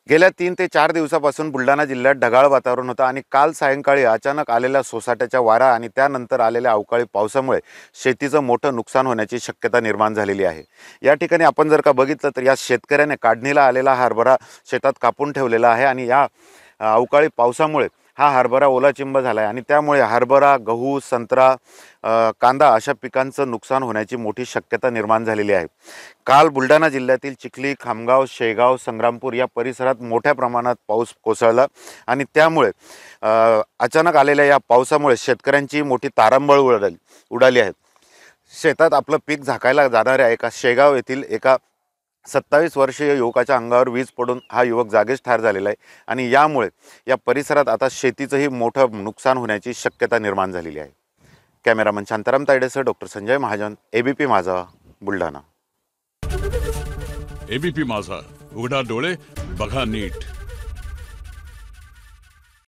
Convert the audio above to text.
गेल्या 3 ते 4 दिवसापासून बुलढाणा जिल्ह्यात ढगाळ वातावरण होतं आणि काल सायंकाळी अचानक आलेल्या सोसाट्याच्या वारा आणि त्यानंतर आलेल्या अवकाळी पावसामुळे शेतीचं मोठं नुकसान होण्याची शक्यता निर्माण झालेली आहे। या ठिकाणी आपण जर का बघितलं तर या शेतकऱ्याने काढणीला आलेला हरभरा शेतात कापून ठेवलेला आहे आणि या अवकाळी पावसामुळे हा हरभरा ओलाचिंब झाला आहे आणि त्यामुळे हरभरा, गहू, संत्रा, कांदा अशा पिकांचं नुकसान होण्याची मोठी शक्यता निर्माण झालेली आहे। काल बुलढाणा जिल्ह्यातील चिखली, खामगाव, शेगाव, संग्रामपूर या परिसरात मोठ्या प्रमाणात पाऊस कोसळला आणि त्यामुळे अचानक आलेल्या या पावसामुळे शेतकऱ्यांची मोठी तारांबळ उडाली आहे। शेतात आपलं पीक झाकायला जाणाऱ्या एका शेगाव येथील एका 27 वर्षीय युवकाच्या अंगावर वीज पडून हा युवक जागीच ठार झालेला आहे आणि यामुळे या परिसरात आता शेतीचंही मोठं नुकसान होण्याची शक्यता निर्माण झालेली आहे। कॅमेरामन शांताराम तायडेसह doctor Sanjay Mahajan, ABP Majha, Buldhana. ABP माझा, उघडा डोळे बघा नीट।